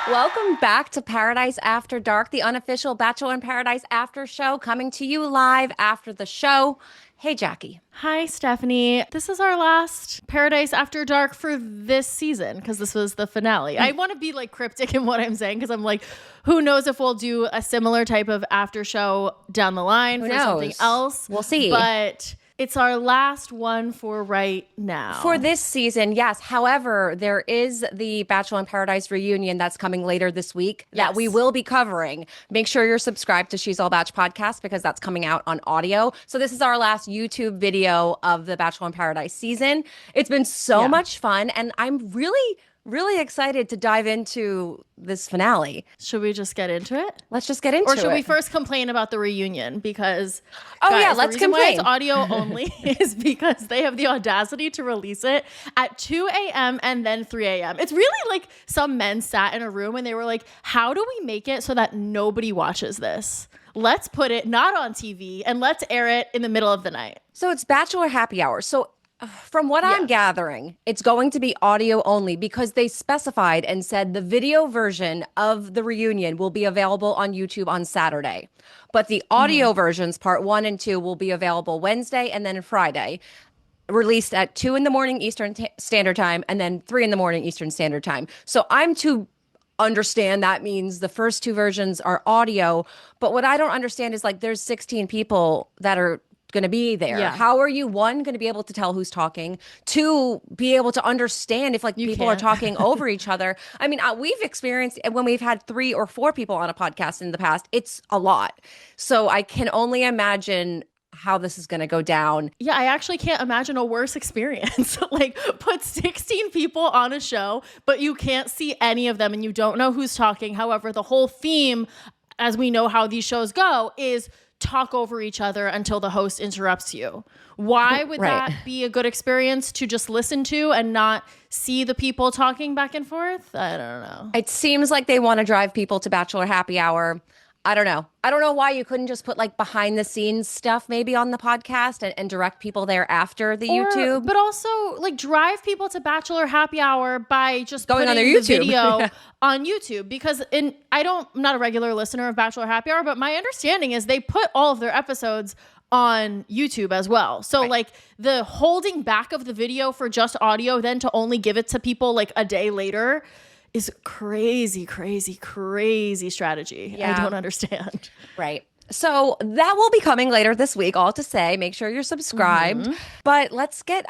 Welcome back to Paradise After Dark, the unofficial Bachelor in Paradise after show, coming to you live after the show. Hey, Jackie. Hi, Stephanie. This is our last Paradise After Dark for this season because this was the finale. I want to be like cryptic in what I'm saying because I'm like, who knows if we'll do a similar type of after show down the line for something else. We'll see. But it's our last one for right now. For this season, yes. However, there is the Bachelor in Paradise reunion that's coming later this week that we will be covering. Make sure you're subscribed to She's All Batch podcast because that's coming out on audio. So this is our last YouTube video of the Bachelor in Paradise season. It's been so much fun, and I'm really excited to dive into this finale. Should we just get into it? Let's just get into it. Or should we first complain about the reunion? Because let's complain. Why it's audio only is because they have the audacity to release it at 2 a.m. and then 3 a.m. It's really like some men sat in a room and they were like, how do we make it so that nobody watches this? Let's put it not on TV and let's air it in the middle of the night. So it's Bachelor Happy Hour. So from what I'm gathering, it's going to be audio only because they specified and said the video version of the reunion will be available on YouTube on Saturday. But the audio versions, part 1 and 2, will be available Wednesday and then Friday, released at 2 in the morning Eastern Standard Time and then 3 in the morning Eastern Standard Time. So I'm to understand that means the first 2 versions are audio. But what I don't understand is like there's 16 people that are going to be there. Yeah. How are you, 1, going to be able to tell who's talking? 2, be able to understand if like people are talking over each other? I mean, we've experienced when we've had 3 or 4 people on a podcast in the past, it's a lot. So I can only imagine how this is going to go down. Yeah, I actually can't imagine a worse experience. Like put 16 people on a show, but you can't see any of them and you don't know who's talking. However, the whole theme, as we know how these shows go, is talk over each other until the host interrupts you. Why would that be a good experience to just listen to and not see the people talking back and forth? I don't know. It seems like they want to drive people to Bachelor Happy Hour. I don't know. I don't know why you couldn't just put like behind the scenes stuff maybe on the podcast and direct people there after the YouTube. But also like drive people to Bachelor Happy Hour by just going putting on their the YouTube video on YouTube. Because I'm not a regular listener of Bachelor Happy Hour, but my understanding is they put all of their episodes on YouTube as well. So like the holding back of the video for just audio, then to only give it to people like a day later is crazy strategy. Yeah. I don't understand. Right. So that will be coming later this week, all to say, make sure you're subscribed. But let's get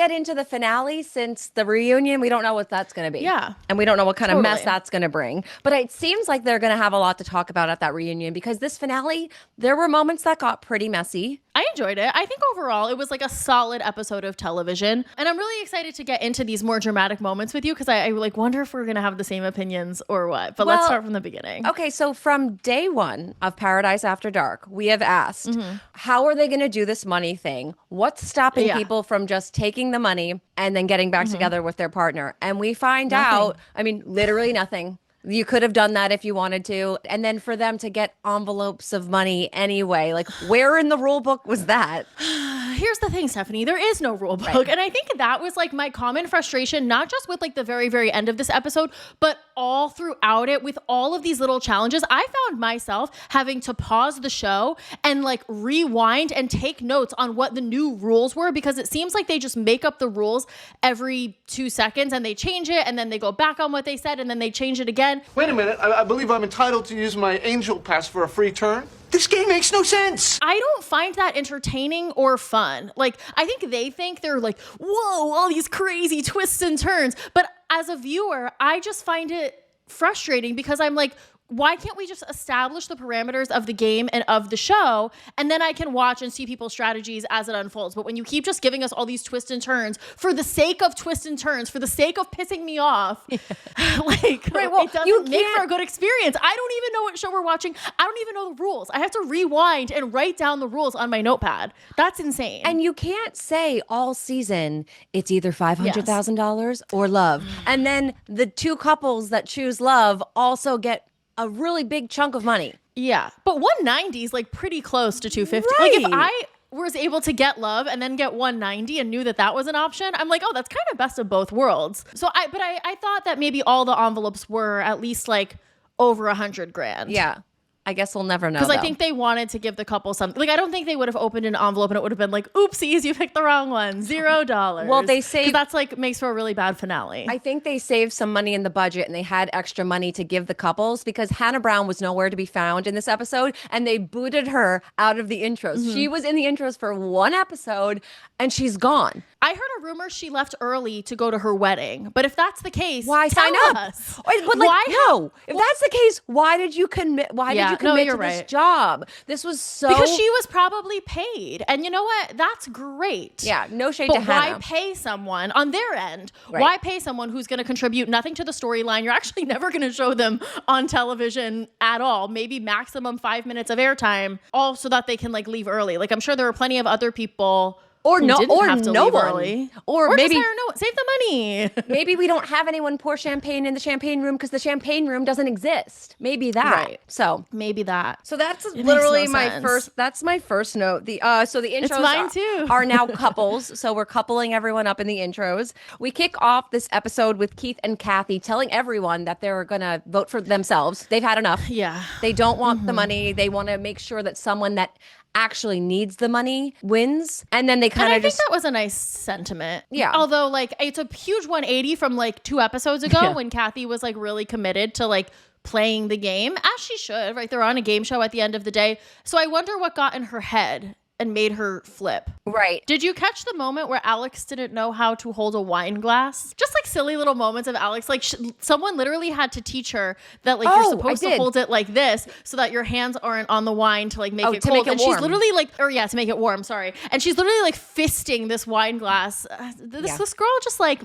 into the finale since the reunion, we don't know what that's going to be. Yeah. And we don't know what kind of mess that's going to bring. But it seems like they're going to have a lot to talk about at that reunion because this finale, there were moments that got pretty messy. I enjoyed it. I think overall it was like a solid episode of television. And I'm really excited to get into these more dramatic moments with you because I like wonder if we're going to have the same opinions or what. But let's start from the beginning. Okay, so from day 1 of Paradise After Dark, we have asked, how are they going to do this money thing? What's stopping people from just taking the money and then getting back together with their partner? And we find out, I mean, literally nothing. You could have done that if you wanted to. And then for them to get envelopes of money anyway, like where in the rule book was that? Here's the thing, Stephanie, there is no rule book. And I think that was like my common frustration, not just with like the very, very end of this episode, but all throughout it with all of these little challenges. I found myself having to pause the show and like rewind and take notes on what the new rules were because it seems like they just make up the rules every 2 seconds and they change it and then they go back on what they said and then they change it again. Wait a minute, I believe I'm entitled to use my angel pass for a free turn. This game makes no sense. I don't find that entertaining or fun. Like, I think they think they're like, whoa, all these crazy twists and turns. But as a viewer, I just find it frustrating because I'm like, why can't we just establish the parameters of the game and of the show, and then I can watch and see people's strategies as it unfolds? But when you keep just giving us all these twists and turns for the sake of twists and turns, for the sake of pissing me off, it doesn't make for a good experience. I don't even know what show we're watching. I don't even know the rules. I have to rewind and write down the rules on my notepad. That's insane. And you can't say all season it's either $500,000 or love. And then the 2 couples that choose love also get a really big chunk of money. Yeah. But 190 is like pretty close to 250. Right. Like was able to get love and then get 190 and knew that that was an option, I'm like, oh, that's kind of best of both worlds. So I thought that maybe all the envelopes were at least like over $100,000. Yeah. I guess we'll never know. Because I think they wanted to give the couple something. Like, I don't think they would have opened an envelope and it would have been like, oopsies, you picked the wrong one. $0. Well, they say that's like makes for a really bad finale. I think they saved some money in the budget and they had extra money to give the couples because Hannah Brown was nowhere to be found in this episode and they booted her out of the intros. She was in the intros for one episode and she's gone. I heard a rumor she left early to go to her wedding. But if that's the case, why tell sign up? us. But like, Why no. If that's the case, why did you commit? Why did you commit to this job? This was so because she was probably paid, and you know what? That's great. Yeah, no shade but to Hannah. Why pay someone on their end? Right. Why pay someone who's going to contribute nothing to the storyline? You're actually never going to show them on television at all. Maybe maximum 5 minutes of airtime, all so that they can like leave early. Like I'm sure there are plenty of other people. Or no, or have to no leave one. Early. Or maybe just hire no one. Save the money. Maybe we don't have anyone pour champagne in the champagne room because the champagne room doesn't exist. Maybe that. Right. So maybe that. So that's It literally makes no my sense. first. That's my first note. The so the intros It's mine too. are now couples. So we're coupling everyone up in the intros. We kick off this episode with Keith and Kathy telling everyone that they're gonna vote for themselves. They've had enough. Yeah. They don't want the money. They want to make sure that someone that actually needs the money wins, and then they kind of I think that was a nice sentiment. Yeah. Although like it's a huge 180 from like 2 episodes ago when Kathy was like really committed to like playing the game, as she should, right? They're on a game show at the end of the day. So I wonder what got in her head and made her flip. Right. Did you catch the moment where Alex didn't know how to hold a wine glass? Just like silly little moments of Alex. Like someone literally had to teach her that like you're supposed to hold it like this so that your hands aren't on the wine to like make it to cold. make it And warm. she's literally like, to make it warm, sorry. And she's literally like fisting this wine glass. This girl just like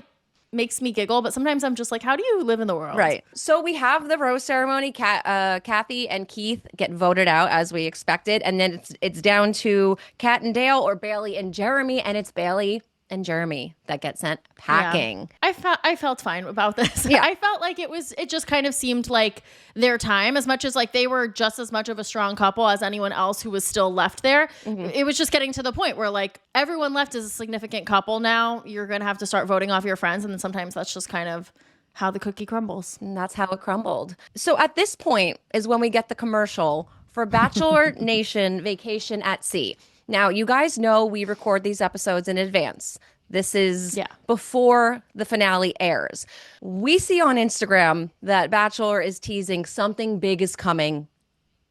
makes me giggle, but sometimes I'm just like, how do you live in the world? Right. So we have the rose ceremony. Kathy and Keith get voted out as we expected, and then it's down to Kat and Dale or Bailey and Jeremy, and it's Bailey and Jeremy that get sent packing. Yeah. I felt fine about this. Yeah. I felt like it just kind of seemed like their time, as much as like they were just as much of a strong couple as anyone else who was still left there. Mm-hmm. It was just getting to the point where like everyone left is a significant couple now. You're going to have to start voting off your friends. And then sometimes that's just kind of how the cookie crumbles. And that's how it crumbled. So at this point is when we get the commercial for Bachelor Nation Vacation at Sea. Now, you guys know we record these episodes in advance. This is before the finale airs. We see on Instagram that Bachelor is teasing something big is coming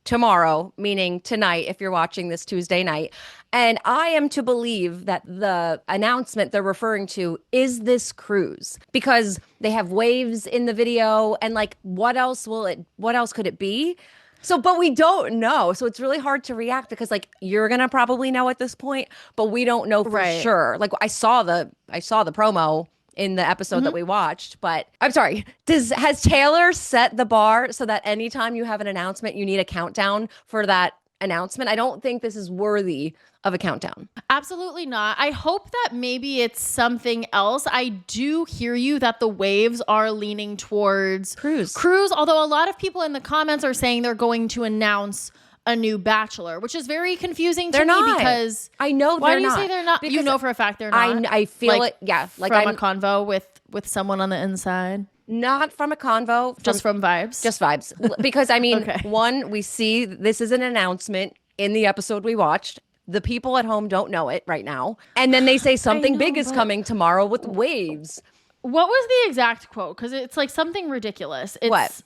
tomorrow, meaning tonight, if you're watching this Tuesday night. And I am to believe that the announcement they're referring to is this cruise, because they have waves in the video and like, what else could it be? So, but we don't know. So it's really hard to react because like you're going to probably know at this point, but we don't know for sure. Like I saw the promo in the episode that we watched, but I'm sorry. Has Taylor set the bar so that anytime you have an announcement, you need a countdown for that announcement? I don't think this is worthy of a countdown. Absolutely not. I hope that maybe it's something else. I do hear you that the waves are leaning towards cruise, although a lot of people in the comments are saying they're going to announce a new Bachelor, which is very confusing to me because I know why they're do you not. say they're not? Because you know for a fact they're not. I feel like, it. Yeah, like from a convo with someone on the inside. Not from a convo, Just from vibes. Just vibes. Because I mean, Okay. one, we see this is an announcement in the episode we watched. The people at home don't know it right now. And then they say something big is coming tomorrow with waves. What was the exact quote? Because it's like something ridiculous. It's, What?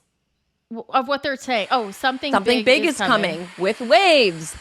Of what they're saying. Oh, something big is coming with waves.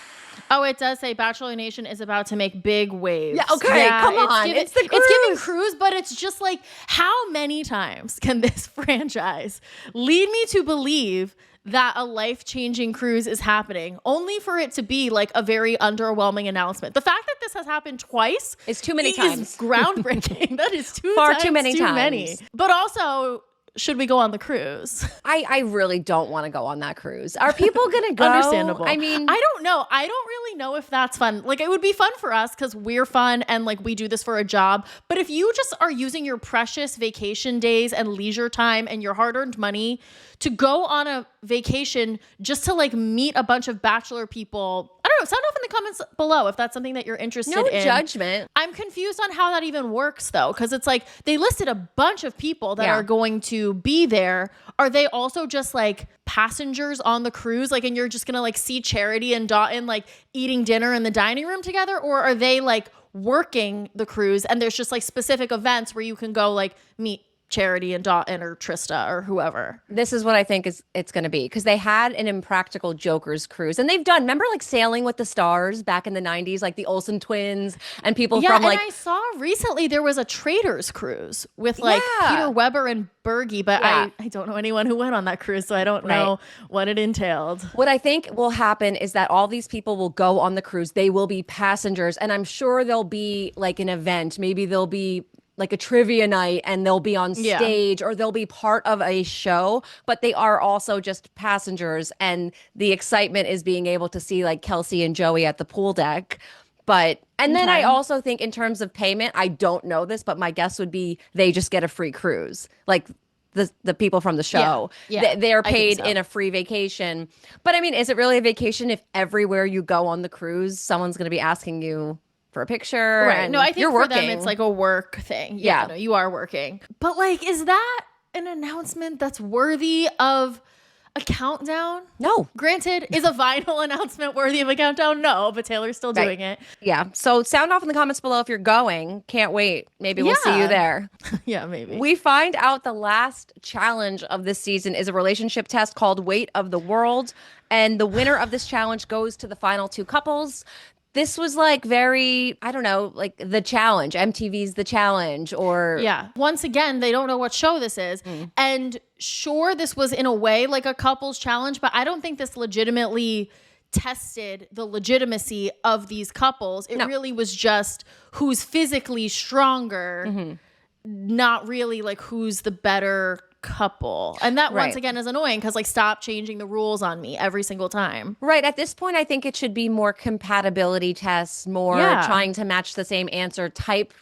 Oh, it does say Bachelor Nation is about to make big waves. Yeah, okay, come on. It's the cruise. It's giving cruise, but it's just like, how many times can this franchise lead me to believe that a life-changing cruise is happening, only for it to be like a very underwhelming announcement? The fact that this has happened twice is too many is times. Groundbreaking. That is Far too many times. But also, should we go on the cruise? I really don't want to go on that cruise. Are people going to go? Understandable. I mean, I don't know. I don't really know if that's fun. Like, it would be fun for us because we're fun and like we do this for a job. But if you just are using your precious vacation days and leisure time and your hard-earned money to go on a vacation just to like meet a bunch of Bachelor people, I don't don't know. Sound off in the comments below if that's something that you're interested No in. judgment. I'm confused on how that even works though, because it's like they listed a bunch of people that are going to be there. Are they also just like passengers on the cruise? Like, and you're just gonna like see Charity and Dotun like eating dinner in the dining room together? Or are they like working the cruise and there's just like specific events where you can go like meet Charity and Dotun or Trista or whoever? This is what I think it's going to be, because they had an Impractical Jokers cruise, and they've done, remember like Sailing with the Stars back in the 90s, like the Olsen twins and people from like. And I saw recently there was a Traders cruise with like Peter Weber and Bergie, but I don't know anyone who went on that cruise, so I don't know what it entailed. What I think will happen is that all these people will go on the cruise. They will be passengers, and I'm sure there'll be like an event. Maybe there'll be like a trivia night and they'll be on stage or they'll be part of a show, but they are also just passengers. And the excitement is being able to see like Kelsey and Joey at the pool deck. But, and then I also think in terms of payment, I don't know this, but my guess would be they just get a free cruise. Like the people from the show, they're paid in a free vacation. But I mean, is it really a vacation if everywhere you go on the cruise, someone's going to be asking you for a picture? Right. No, I think you're for working. them it's like a work thing. Yeah. No, you are working. But like, is that an announcement that's worthy of a countdown? No. Granted, is a vinyl announcement worthy of a countdown? No, but Taylor's still doing it. Yeah. So sound off in the comments below if you're going. Can't wait. Maybe we'll see you there. Yeah, maybe. We find out the last challenge of this season is a relationship test called Weight of the World. And the winner of this challenge goes to the final two couples. This was like very, I don't know, like The Challenge, MTV's The Challenge, or... Yeah. Once again, they don't know what show this is. And sure, this was in a way like a couples challenge, but I don't think this legitimately tested the legitimacy of these couples. It really was just who's physically stronger, not really like who's the better couple. And that once again is annoying because like stop changing the rules on me every single time. Right. At this point, I think it should be more compatibility tests, more trying to match the same answer type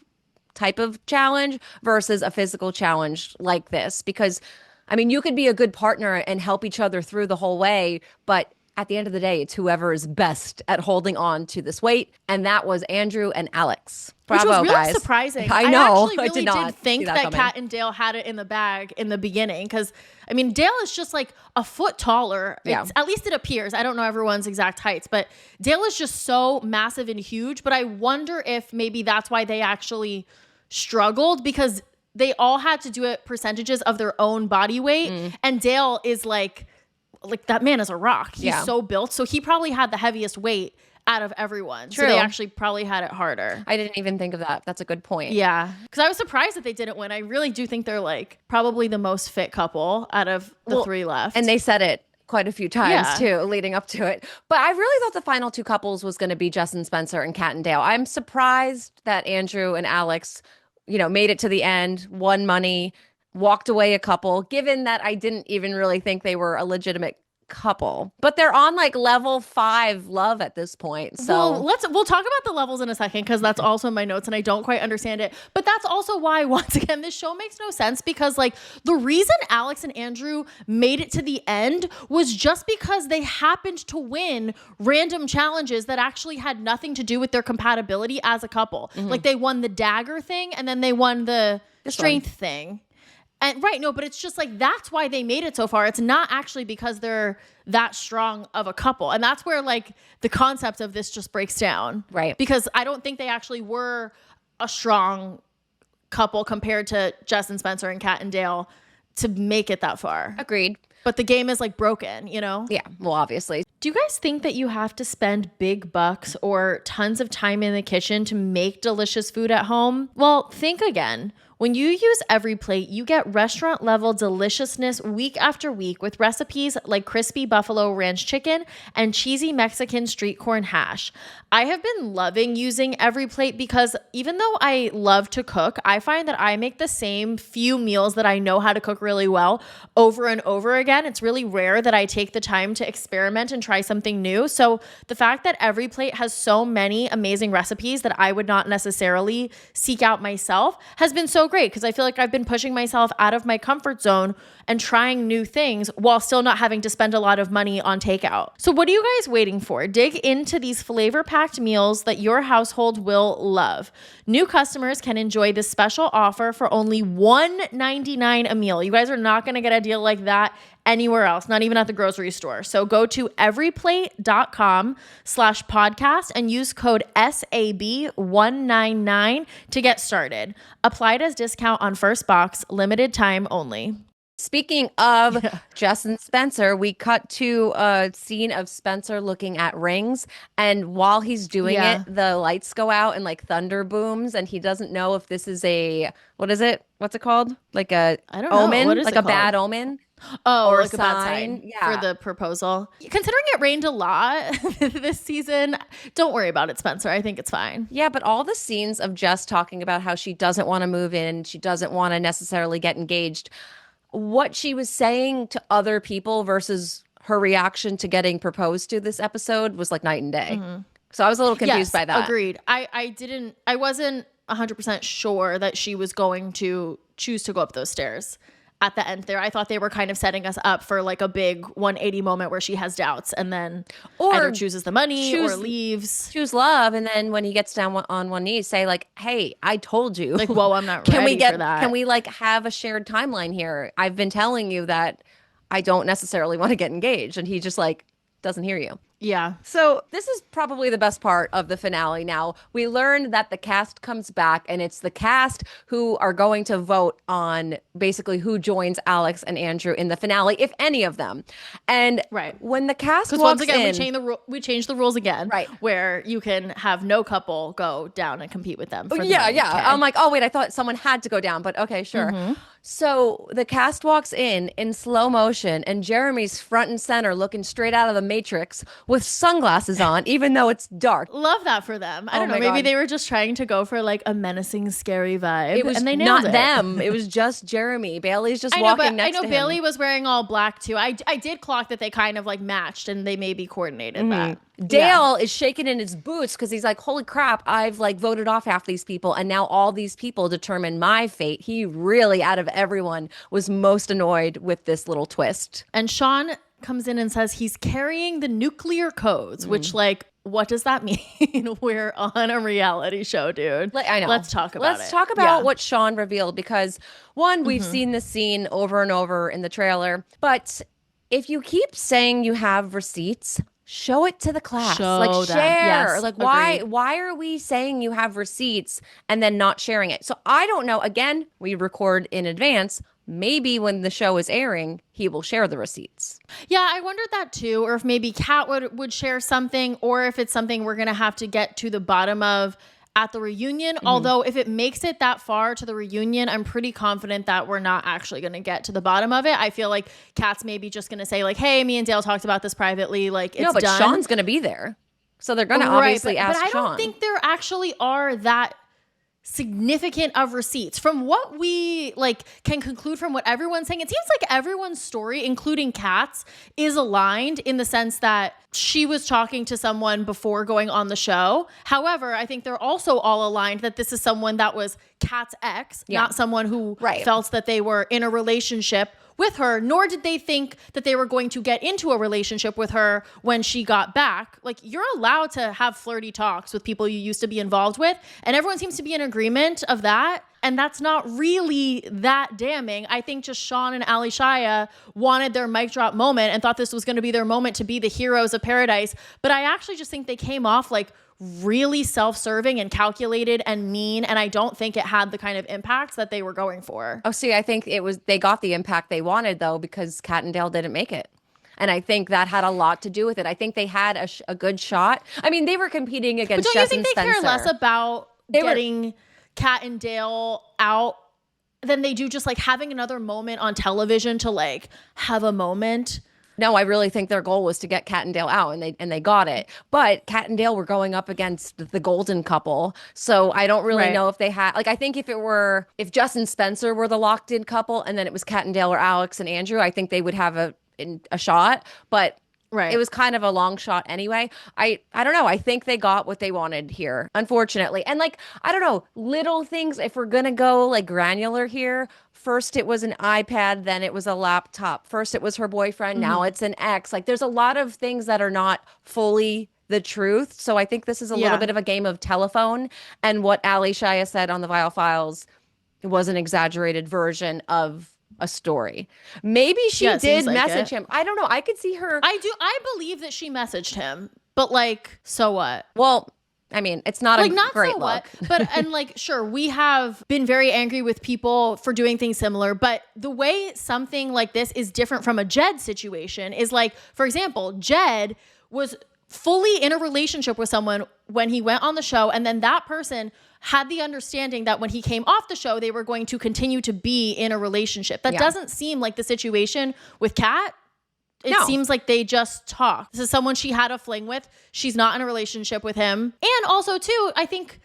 of challenge versus a physical challenge like this. Because I mean, you could be a good partner and help each other through the whole way, but at the end of the day, it's whoever is best at holding on to this weight. And that was Andrew and Alex. Bravo, which was really guys. Surprising. I know. I actually really did think that coming. Kat and Dale had it in the bag in the beginning. Because, I mean, Dale is just like a foot taller. It's, at least it appears. I don't know everyone's exact heights. But Dale is just so massive and huge. But I wonder if maybe that's why they actually struggled. Because they all had to do it percentages of their own body weight. And Dale is like that man is a rock. He's so built. So he probably had the heaviest weight out of everyone. True. So they actually probably had it harder. I didn't even think of that. That's a good point. Yeah. Because I was surprised that they didn't win. I really do think they're like probably the most fit couple out of the three left. And they said it quite a few times too, leading up to it. But I really thought the final two couples was going to be Justin Spencer and Kat and Dale. I'm surprised that Andrew and Alex, made it to the end, won money, walked away a couple, given that I didn't even really think they were a legitimate couple. But they're on like level 5 love at this point. So we'll talk about the levels in a second because that's also in my notes and I don't quite understand it. But that's also why, once again, this show makes no sense because like the reason Alex and Andrew made it to the end was just because they happened to win random challenges that actually had nothing to do with their compatibility as a couple. Like they won the dagger thing and then they won the strength thing. And but it's just like that's why they made it so far. It's not actually because they're that strong of a couple. And that's where like the concept of this just breaks down. Right. Because I don't think they actually were a strong couple compared to Justin Spencer and Kat and Dale to make it that far. Agreed. But the game is like broken, Yeah, well, obviously. Do you guys think that you have to spend big bucks or tons of time in the kitchen to make delicious food at home? Well, think again. When you use Every Plate, you get restaurant-level deliciousness week after week with recipes like crispy buffalo ranch chicken and cheesy Mexican street corn hash. I have been loving using Every Plate because even though I love to cook, I find that I make the same few meals that I know how to cook really well over and over again. It's really rare that I take the time to experiment and try something new. So the fact that Every Plate has so many amazing recipes that I would not necessarily seek out myself has been so so great because I feel like I've been pushing myself out of my comfort zone and trying new things while still not having to spend a lot of money on takeout. So what are you guys waiting for? Dig into these flavor-packed meals that your household will love. New customers can enjoy this special offer for only $1.99 a meal. You guys are not going to get a deal like that anywhere else, not even at the grocery store. So go to everyplate.com/podcast and use code SAB199 to get started. Applied as discount on first box, limited time only. Speaking of Justin Spencer, we cut to a scene of Spencer looking at rings, and while he's doing it, the lights go out and like thunder booms, and he doesn't know if this is a what is it? What's it called? Like a I don't know. omen, What is like it a called? bad omen. Oh, Or like a bad sign. sign Yeah. for the proposal. Considering it rained a lot this season, don't worry about it, Spencer. I think it's fine. Yeah, but all the scenes of Jess talking about how she doesn't want to move in, she doesn't want to necessarily get engaged. What she was saying to other people versus her reaction to getting proposed to this episode was like night and day. So I was a little confused by that. Agreed. I wasn't 100% sure that she was going to choose to go up those stairs at the end there. I thought they were kind of setting us up for like a big 180 moment where she has doubts and then either chooses the money or leaves. Choose love, and then when he gets down on one knee, say like, "Hey, I told you." Like, whoa, I'm not ready for that. Can we like have a shared timeline here? I've been telling you that I don't necessarily want to get engaged, and he just like doesn't hear you. Yeah. So this is probably the best part of the finale. Now, we learned that the cast comes back, and it's the cast who are going to vote on basically who joins Alex and Andrew in the finale, if any of them. And when the cast walks once again, in, we changed the rules again, right? Where you can have no couple go down and compete with them. For the yeah. money. Okay. I'm like, oh wait, I thought someone had to go down, but okay, sure. So the cast walks in slow motion, and Jeremy's front and center looking straight out of the Matrix with sunglasses on, even though it's dark. Love that for them. I don't know. Maybe they were just trying to go for like a menacing, scary vibe. It was and they nailed not them. It was just Jeremy. Bailey's just walking next to him. I know Bailey was wearing all black too. I did clock that they kind of like matched and they maybe coordinated that. Dale is shaking in his boots because he's like, holy crap, I've like voted off half these people, and now all these people determine my fate. He really, out of everyone, was most annoyed with this little twist. And Sean comes in and says he's carrying the nuclear codes, which like, what does that mean? We're on a reality show, dude. I know. Let's talk about it. Let's talk about what Sean revealed, because one, we've seen this scene over and over in the trailer, but if you keep saying you have receipts, show it to the class. Like share. Yes, like agreed. why are we saying you have receipts and then not sharing it? So I don't know. Again, we record in advance. Maybe when the show is airing, he will share the receipts. Yeah, I wondered that too. Or if maybe Kat would share something, or if it's something we're going to have to get to the bottom of at the reunion. Although if it makes it that far to the reunion, I'm pretty confident that we're not actually going to get to the bottom of it. I feel like Kat's maybe just going to say like, hey, me and Dale talked about this privately. Like, it's no, but done. Sean's going to be there. So they're going to obviously ask Sean. But I don't think there actually are that significant of receipts. From what we like can conclude from what everyone's saying, it seems like everyone's story, including Kat's, is aligned in the sense that she was talking to someone before going on the show. However, I think they're also all aligned that this is someone that was Kat's ex, not someone who felt that they were in a relationship with her, nor did they think that they were going to get into a relationship with her when she got back. Like, you're allowed to have flirty talks with people you used to be involved with, and everyone seems to be in agreement of that. And that's not really that damning. I think just Sean and Ali Shaya wanted their mic drop moment and thought this was going to be their moment to be the heroes of paradise. But I actually just think they came off like really self-serving and calculated and mean, and I don't think it had the kind of impact that they were going for. Oh, see, I think they got the impact they wanted, though, because Kat and Dale didn't make it. And I think that had a lot to do with it. I think they had a good shot. I mean, they were competing against Jess and Spencer. But don't you think they care less about getting Kat and Dale out than they do just like having another moment on television to like have a moment? No, I really think their goal was to get Kat and Dale out, and they got it. But Kat and Dale were going up against the golden couple, so I don't really know if they had. Like, I think if Jess and Spencer were the locked in couple, and then it was Kat and Dale or Alex and Andrew, I think they would have a shot. But it was kind of a long shot anyway. I don't know. I think they got what they wanted here, unfortunately. And like, I don't know, little things, if we're gonna go like granular here, first it was an iPad, then it was a laptop. First it was her boyfriend, now it's an ex. Like there's a lot of things that are not fully the truth. So I think this is a little bit of a game of telephone. And what Ali Shaya said on the Vile Files was an exaggerated version of a story. Maybe she did message him. I don't know. I could see her. I believe that she messaged him, but like, so what? Well, I mean, it's not like, a not great so look. What, but, and like, sure, we have been very angry with people for doing things similar, but the way something like this is different from a Jed situation is like, for example, Jed was fully in a relationship with someone when he went on the show, and then that person had the understanding that when he came off the show, they were going to continue to be in a relationship. That doesn't seem like the situation with Kat. It seems like they just talked. This is someone she had a fling with. She's not in a relationship with him. And also, too, I think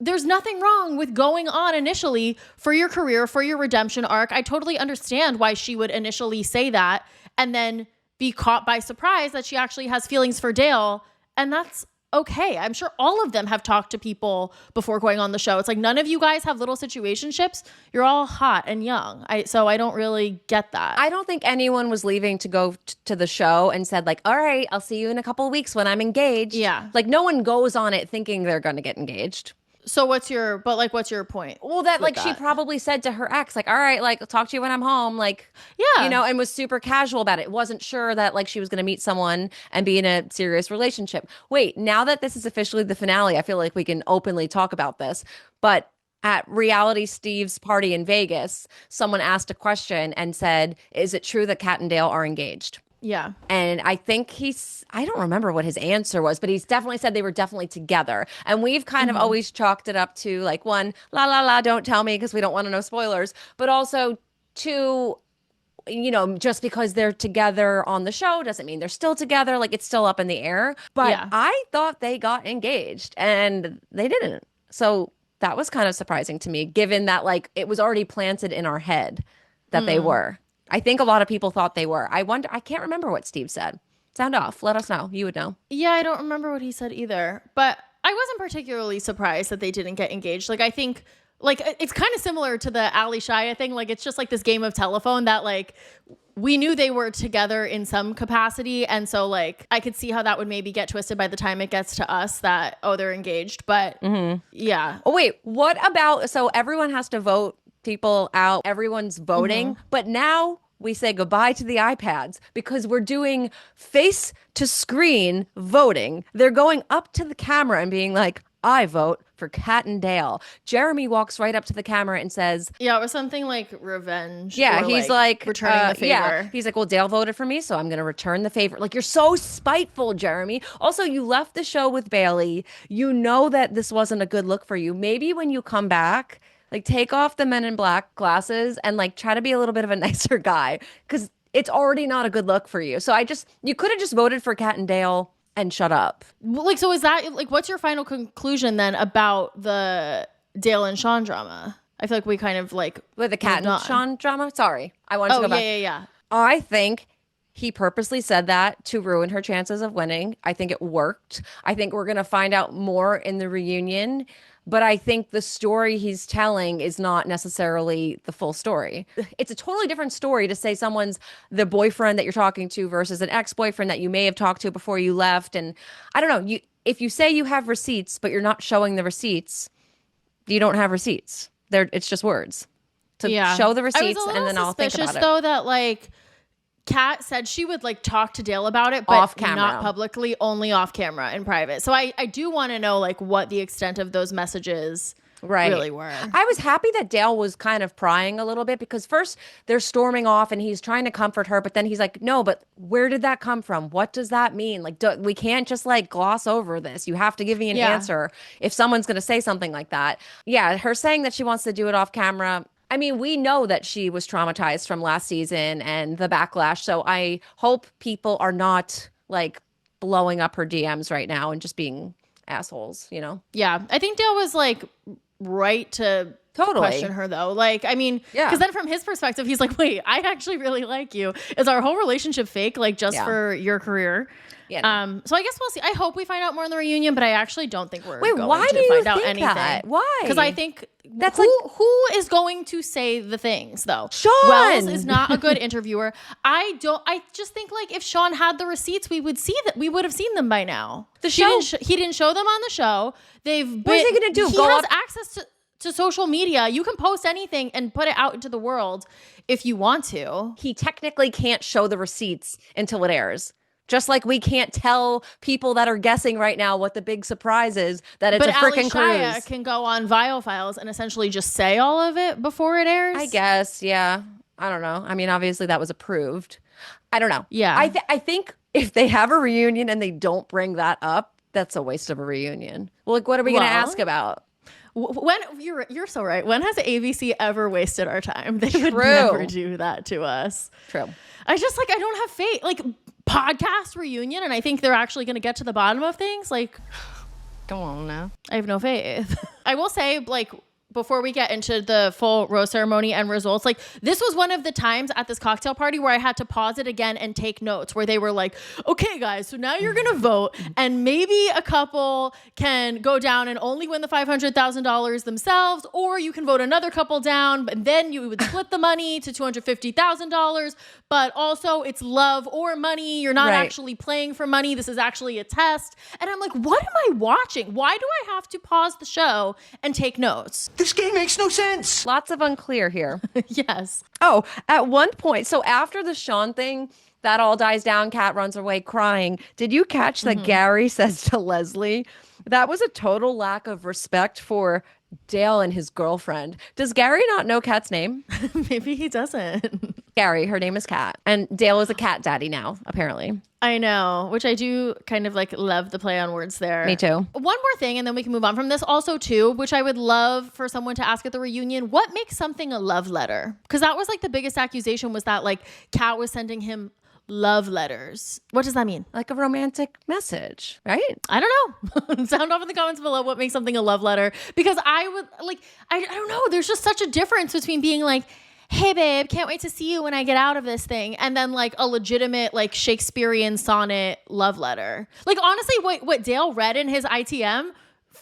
there's nothing wrong with going on initially for your career, for your redemption arc. I totally understand why she would initially say that and then be caught by surprise that she actually has feelings for Dale. And that's okay. I'm sure all of them have talked to people before going on the show. It's like none of you guys have little situationships. You're all hot and young. So I don't really get that. I don't think anyone was leaving to go to the show and said like, all right, I'll see you in a couple of weeks when I'm engaged. Yeah. Like no one goes on it thinking they're going to get engaged. So what's your point? Well, she probably said to her ex, like, all right, like, I'll talk to you when I'm home. Like, you know, and was super casual about it. Wasn't sure that like she was going to meet someone and be in a serious relationship. Wait, now that this is officially the finale, I feel like we can openly talk about this. But at Reality Steve's party in Vegas, someone asked a question and said, is it true that Kat and Dale are engaged? Yeah. And I think I don't remember what his answer was, but he's definitely said they were definitely together. And we've kind of always chalked it up to like, one, la, la, la, don't tell me because we don't want to know spoilers. But also two, you know, just because they're together on the show doesn't mean they're still together. Like it's still up in the air. But I thought they got engaged and they didn't. So that was kind of surprising to me, given that like it was already planted in our head that they were. I think a lot of people thought they were. I can't remember what Steve said. Sound off. Let us know. You would know. Yeah, I don't remember what he said either. But I wasn't particularly surprised that they didn't get engaged. Like, I think, like, it's kind of similar to the Ali Shaya thing. Like, it's just like this game of telephone that, like, we knew they were together in some capacity. And so, like, I could see how that would maybe get twisted by the time it gets to us that, oh, they're engaged. But, yeah. Oh, wait. What about, so everyone has to vote people out. Everyone's voting. But now we say goodbye to the iPads because we're doing face to screen voting. They're going up to the camera and being like, I vote for Kat and Dale. Jeremy walks right up to the camera and says, yeah, it was something like revenge. Yeah, he's like returning the favor. Yeah. He's like, well, Dale voted for me, so I'm going to return the favor. Like, you're so spiteful, Jeremy. Also, you left the show with Bailey. You know that this wasn't a good look for you. Maybe when you come back, like, take off the Men in Black glasses and, like, try to be a little bit of a nicer guy because it's already not a good look for you. So you could have just voted for Kat and Dale and shut up. Like, so is that, like, what's your final conclusion then about the Dale and Sean drama? I feel like we kind of, like, with the Kat and Sean drama? Sorry. I wanted to go back. Yeah. I think he purposely said that to ruin her chances of winning. I think it worked. I think we're going to find out more in the reunion. But I think the story he's telling is not necessarily the full story. It's a totally different story to say someone's the boyfriend that you're talking to versus an ex-boyfriend that you may have talked to before you left. And I don't know, if you say you have receipts, but you're not showing the receipts, you don't have receipts. It's just words. So show the receipts and then I'll think about it. Though that like Kat said she would like talk to Dale about it, but off camera. Not publicly, only off camera in private. So I do want to know like what the extent of those messages really were. I was happy that Dale was kind of prying a little bit because first they're storming off and he's trying to comfort her, but then he's like, no, but where did that come from? What does that mean? Like, we can't just like gloss over this. You have to give me an answer if someone's going to say something like that. Yeah, her saying that she wants to do it off camera. I mean, we know that she was traumatized from last season and the backlash. So I hope people are not like blowing up her DMs right now and just being assholes, you know? Yeah. I think Dale was like right to Totally. question her though. Like, I mean, Yeah. because then from his perspective, he's like, wait, I actually really like you. Is our whole relationship fake? Like just for your career? Yeah. So I guess we'll see. I hope we find out more in the reunion, but I actually don't think we're going why to do you find out think anything. that? Why? Because I think That's who is going to say the things though? Sean Wells is not a good interviewer. I just think like if Sean had the receipts, we would have seen them by now. The He show. he didn't show them on the show. What is he gonna do? He Go has up- access to social media. You can post anything and put it out into the world if you want to. He technically can't show the receipts until it airs. Just like we can't tell people that are guessing right now what the big surprise is, that it's But a freaking Shia cruise. can go on Vile Files and essentially just say all of it before it airs. I guess, yeah. I don't know. I mean, obviously that was approved. I don't know. Yeah. I think if they have a reunion and they don't bring that up, that's a waste of a reunion. Well, like, what are we going to Well, ask about? When you're so right. When has ABC ever wasted our time? They would True. never do that to us. True. I don't have faith. Like podcast reunion, and I think they're actually going to get to the bottom of things. Like, Come on now. I have no faith. I will say, like, before we get into the full rose ceremony and results, like this was one of the times at this cocktail party where I had to pause it again and take notes, where they were like, okay guys, so now you're gonna vote and maybe a couple can go down and only win the $500,000 themselves, or you can vote another couple down, and then you would split the money to $250,000, but also it's love or money. You're not Right. actually playing for money. This is actually a test. And I'm like, what am I watching? Why do I have to pause the show and take notes? This game makes no sense. Lots of unclear here. Yes. Oh, at one point, so after the Sean thing, that all dies down, Kat runs away crying. Did you catch that Gary says to Leslie, that was a total lack of respect for Dale and his girlfriend. Does Gary not know Kat's name? Maybe he doesn't. Gary, her name is Kat. And Dale is a cat daddy now, apparently. I know, which I do kind of like love the play on words there. Me too. One more thing, and then we can move on from this. Also, too, which I would love for someone to ask at the reunion, what makes something a love letter? Because that was like the biggest accusation, was that like Kat was sending him love letters. What does that mean? Like a romantic message, right? I don't know. Sound off in the comments below what makes something a love letter. Because I would like, I don't know. There's just such a difference between being like, hey babe, can't wait to see you when I get out of this thing, and then like a legitimate like Shakespearean sonnet love letter. Like honestly, what Dale read in his ITM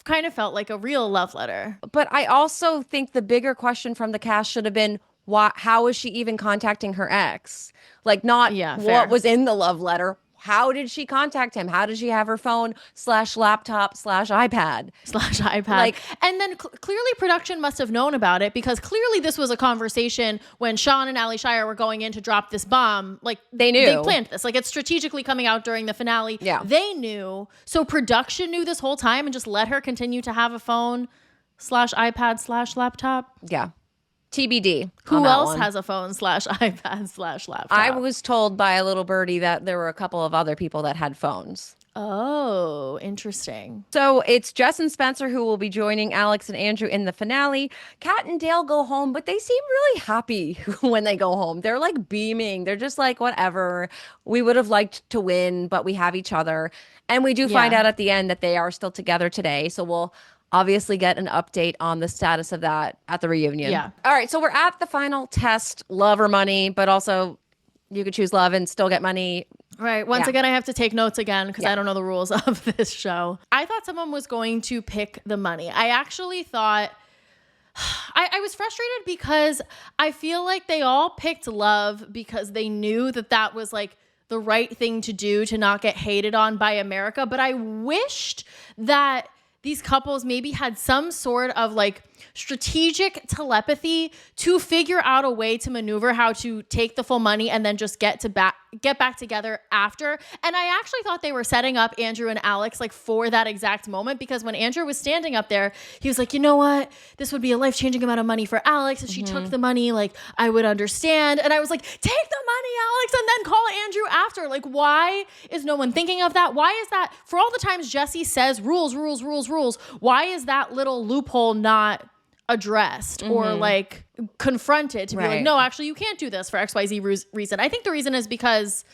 kind of felt like a real love letter. But I also think the bigger question from the cast should have been, how is she even contacting her ex? Like, not Yeah, fair. what was in the love letter. How did she contact him? How did she have her phone /laptop/iPad? /iPad. Like- and then clearly production must have known about it, because clearly this was a conversation when Sean and Ali Shire were going in to drop this bomb. Like They knew. They planned this. Like it's strategically coming out during the finale. Yeah. They knew. So production knew this whole time and just let her continue to have a phone /iPad/laptop. Yeah. TBD. on Who that else one. has a phone /iPad/laptop? I was told by a little birdie that there were a couple of other people that had phones. Oh, interesting. So it's Jess and Spencer who will be joining Alex and Andrew in the finale. Kat and Dale go home, but they seem really happy when they go home. They're like beaming. They're just like, whatever. We would have liked to win, but we have each other. And we do find Yeah. out at the end that they are still together today. So we'll obviously get an update on the status of that at the reunion. Yeah. All right. So we're at the final test, love or money, but also you could choose love and still get money. Right. Once Yeah. again, I have to take notes again because Yeah. I don't know the rules of this show. I thought someone was going to pick the money. I actually thought I was frustrated because I feel like they all picked love because they knew that that was like the right thing to do to not get hated on by America. But I wished that these couples maybe had some sort of like strategic telepathy to figure out a way to maneuver how to take the full money and then just get back together after. And I actually thought they were setting up Andrew and Alex like for that exact moment, because when Andrew was standing up there, he was like, you know what? This would be a life-changing amount of money for Alex. If she took the money, like I would understand. And I was like, take the money, Alex, and then call Andrew after. Like, why is no one thinking of that? Why is that, for all the times Jesse says rules, why is that little loophole not addressed or like confronted to be like, Right. no, actually you can't do this for XYZ reason? I think the reason is because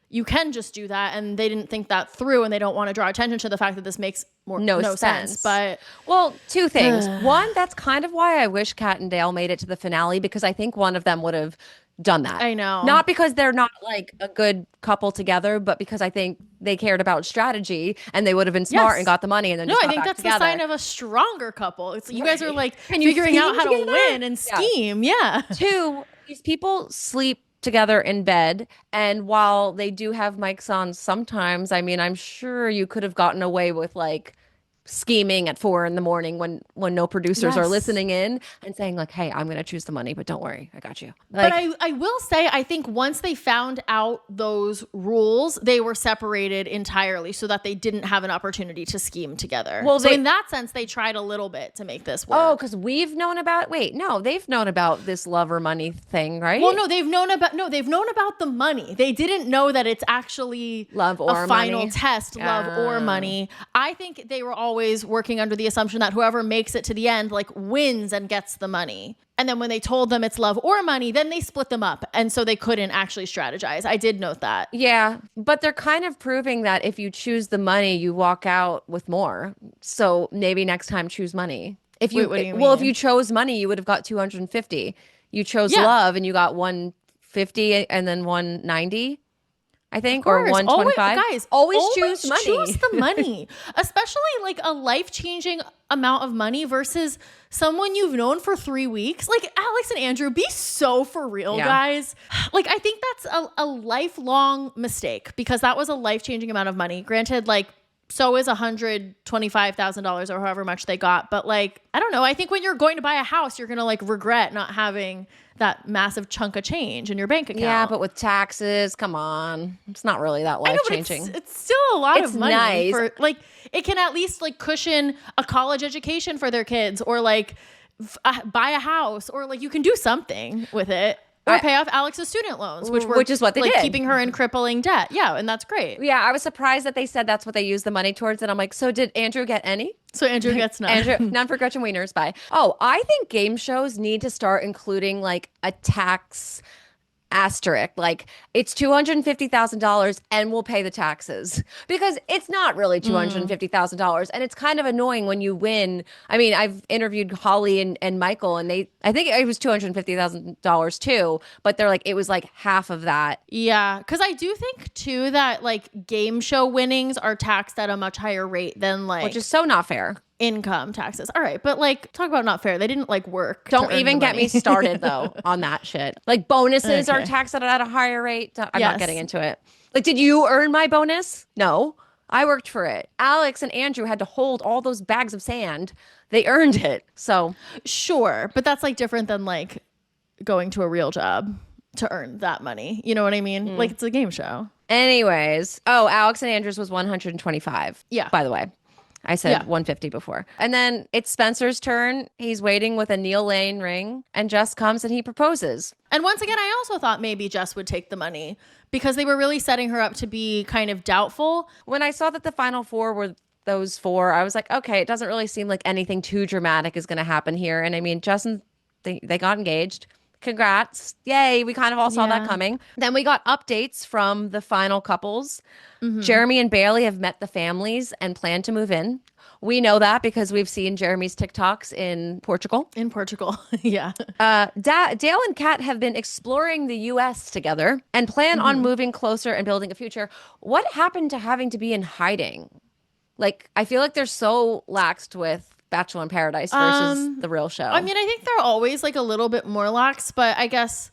you can just do that, and they didn't think that through, and they don't want to draw attention to the fact that this makes no sense. But well, two things. One, that's kind of why I wish Kat and Dale made it to the finale, because I think one of them would have done that. I know. Not because they're not like a good couple together, but because I think they cared about strategy and they would have been smart and got the money and then just I got think back that's together. the sign of a stronger couple. It's you guys are like Can you figuring out how scheme to together? win and scheme. Yeah. Two, these people sleep together in bed, and while they do have mics on sometimes, I mean, I'm sure you could have gotten away with like scheming at 4 a.m. when no producers are listening in and saying like, hey, I'm gonna choose the money, but don't worry, I got you. Like, But I will say, I think once they found out those rules, they were separated entirely so that they didn't have an opportunity to scheme together. Well, so in that sense, they tried a little bit to make this work. oh, because they've known about this love or money thing, right? Well, they've known about the money. They didn't know that it's actually Love or a final money. test, love or money. I think they were always working under the assumption that whoever makes it to the end like wins and gets the money. And then when they told them it's love or money, then they split them up. And so they couldn't actually strategize. I did note that. Yeah, but they're kind of proving that if you choose the money, you walk out with more. So maybe next time choose money. If you, Wait, what do you well, if mean? you chose money, you would have got 250. You chose Yeah. love and you got 150 and then 190. I think, Of or course. 125. Guys, always choose money. Choose the money, especially like a life-changing amount of money versus someone you've known for 3 weeks. Like Alex and Andrew, be so for real, guys. Like I think that's a lifelong mistake because that was a life-changing amount of money. Granted, like so is $125,000 or however much they got. But like, I don't know. I think when you're going to buy a house, you're going to like regret not having that massive chunk of change in your bank account. Yeah, but with taxes, come on. It's not really that I know, but life-changing. it's still a lot It's of money nice. for like it can at least like cushion a college education for their kids or like buy a house or like you can do something with it. Or pay off Alex's student loans, which is what they like did. keeping her in crippling debt. Yeah, and that's great. Yeah, I was surprised that they said that's what they used the money towards. And I'm like, so did Andrew get any? So Andrew gets none. None for Gretchen Wieners. Bye. Oh, I think game shows need to start including like a tax asterisk. Like it's $250,000 and we'll pay the taxes because it's not really $250,000. And it's kind of annoying when you win. I mean, I've interviewed Holly and Michael and I think it was $250,000 too, but they're like, it was like half of that. Yeah, because I do think too that like game show winnings are taxed at a much higher rate than like Which is so not fair. income taxes. All right, but like talk about not fair. They didn't like work. Don't to earn even the get money. me started though on that shit. Like bonuses are Okay. taxed at a higher rate. I'm Yes. not getting into it. Like, did you earn my bonus? No, I worked for it. Alex and Andrew had to hold all those bags of sand. They earned it. So Sure, but that's like different than like going to a real job to earn that money. You know what I mean? Like it's a game show. anyways, Alex and Andrews was 125. Yeah. By the way. I said 150 before. And then it's Spencer's turn. He's waiting with a Neil Lane ring and Jess comes and he proposes. And once again, I also thought maybe Jess would take the money because they were really setting her up to be kind of doubtful. When I saw that the final four were those four, I was like, okay, it doesn't really seem like anything too dramatic is going to happen here. And I mean, Justin, they got engaged. Congrats. Yay. We kind of all saw that coming. Then we got updates from the final couples. Jeremy and Bailey have met the families and plan to move in. We know that because we've seen Jeremy's TikToks in Portugal. In Portugal. Yeah. Dale and Kat have been exploring the U.S. together and plan on moving closer and building a future. What happened to having to be in hiding? Like, I feel like they're so laxed with Bachelor in Paradise versus the real show. I mean, I think they're always like a little bit more lax, but I guess,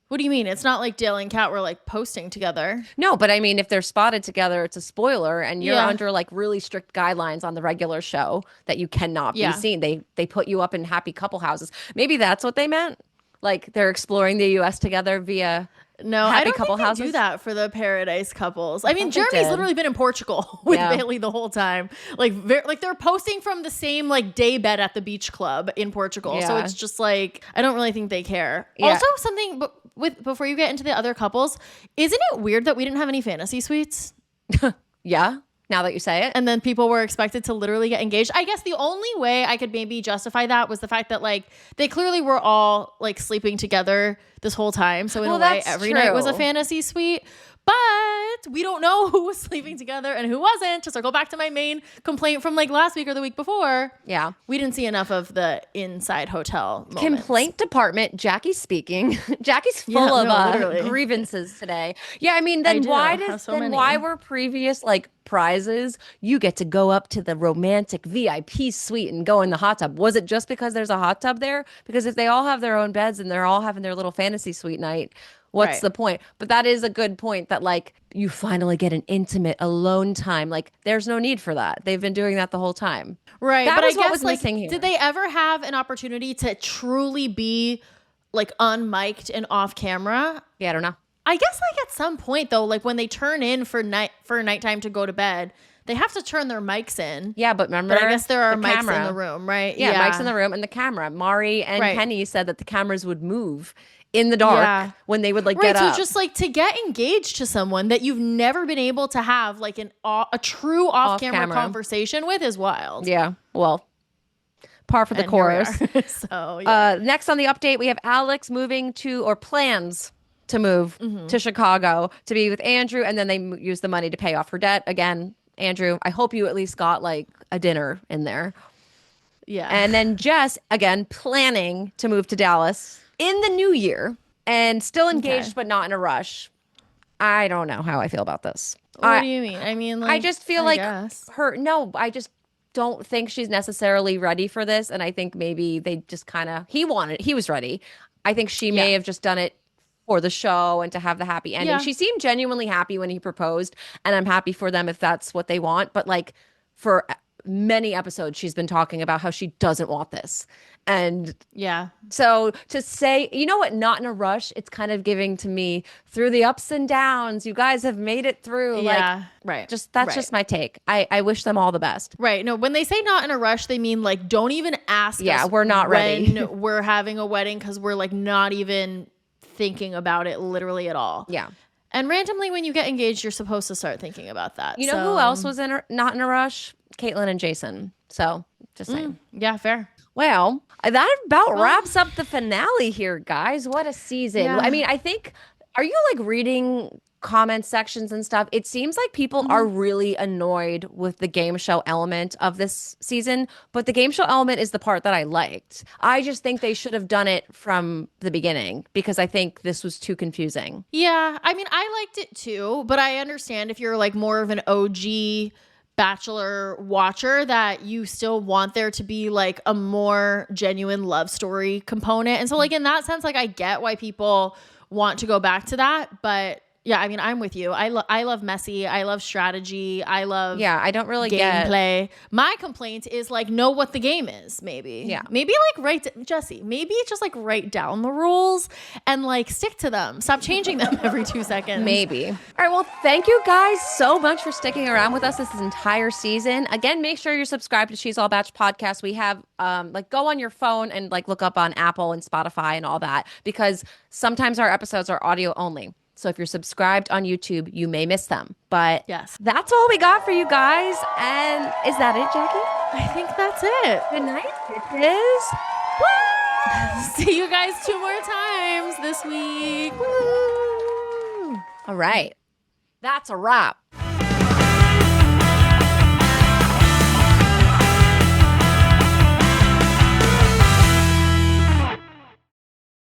what do you mean? It's not like Dale and Kat were like posting together. No, but I mean, if they're spotted together, it's a spoiler, and you're Yeah. under like really strict guidelines on the regular show that you cannot be seen. They put you up in happy couple houses. Maybe that's what they meant. Like they're exploring the U.S. together via No, happy I don't couple think houses. they do that for the Paradise couples. I mean, thought they Jeremy's did. literally been in Portugal with Yeah. Bailey the whole time. Like, like they're posting from the same like day bed at the beach club in Portugal. So Yeah. it's just like I don't really think they care. Yeah. Also, something before you get into the other couples, isn't it weird that we didn't have any fantasy suites? Yeah. Now that you say it. And then people were expected to literally get engaged. I guess the only way I could maybe justify that was the fact that like they clearly were all like sleeping together this whole time. So in Well, a way, that's every night was a true. fantasy suite. But we don't know who was sleeping together and who wasn't. To circle back to my main complaint from like last week or the week before. Yeah. We didn't see enough of the inside hotel moments. Complaint department, Jackie's speaking. Jackie's full Yeah, of no, literally. grievances today. Yeah, I mean, I then do. why Have so many. why were previous like prizes you get to go up to the romantic VIP suite and go in the hot tub? Was it just because there's a hot tub there? Because if they all have their own beds and they're all having their little fantasy suite night, what's Right. the point? But that is a good point that like you finally get an intimate alone time. Like there's no need for that. They've been doing that the whole time. Right. That but was I what guess was like, missing here. did they ever have an opportunity to truly be like unmiked and off camera? Yeah, I don't know. I guess like at some point though, like when they turn in for nighttime to go to bed, they have to turn their mics in. Yeah, but remember, But I guess there are the mics camera. in the room, right? Yeah, mics in the room and the camera. Mari and Right. Kenny said that the cameras would move in the dark Yeah. when they would like Right, get so up. just like to get engaged to someone that you've never been able to have like a true off-camera Off-camera. conversation with is wild. Yeah, well, par for the And here we course. are. So yeah. Next on the update, we have Alex moving to or plans to move Mm-hmm. to Chicago to be with Andrew, and then they use the money to pay off her debt. Again, Andrew, I hope you at least got like a dinner in there. Yeah. And then Jess, again, planning to move to Dallas in the new year and still engaged, Okay. but not in a rush. I don't know how I feel about this. What do you mean? I mean, like, I just feel I like guess. I just don't think she's necessarily ready for this. And I think maybe they just he was ready. I think she may Yeah. have just done it for the show and to have the happy ending. Yeah. She seemed genuinely happy when he proposed, and I'm happy for them if that's what they want. But like for many episodes, she's been talking about how she doesn't want this. And Yeah. so to say, you know what, not in a rush, it's kind of giving to me through the ups and downs. You guys have made it through. Yeah. Like, Right. that's Right. just my take. I wish them all the best. Right. No, when they say not in a rush, they mean like don't even ask Yeah, us we're not ready. when we're having a wedding because we're like not even thinking about it literally at all. Yeah. And randomly when you get engaged, you're supposed to start thinking about that. You know who else was not in a rush? Caitlin and Jason. So just saying. Yeah, fair. Well, that about wraps up the finale here, guys. What a season. Yeah. I mean, I think, are you like reading comment sections and stuff? It seems like people are really annoyed with the game show element of this season, but the game show element is the part that I liked. I just think they should have done it from the beginning because I think this was too confusing. Yeah. I mean, I liked it too, but I understand if you're like more of an OG Bachelor watcher that you still want there to be like a more genuine love story component. And so like in that sense, like I get why people want to go back to that, but yeah, I mean, I'm with you. I love messy. I love strategy. I love Yeah, I don't really get. gameplay. My complaint is like know what the game is, maybe. Yeah. Maybe like Jesse, maybe just like write down the rules and like stick to them. Stop changing them every 2 seconds. Maybe. All right. Well, thank you guys so much for sticking around with us this entire season. Again, make sure you're subscribed to She's All Batch podcast. We have like go on your phone and like look up on Apple and Spotify and all that because sometimes our episodes are audio only. So if you're subscribed on YouTube, you may miss them. But Yes. that's all we got for you guys. And is that it, Jackie? I think that's it. Good night, bitches. Woo! See you guys 2 more times this week. Woo! All right. That's a wrap.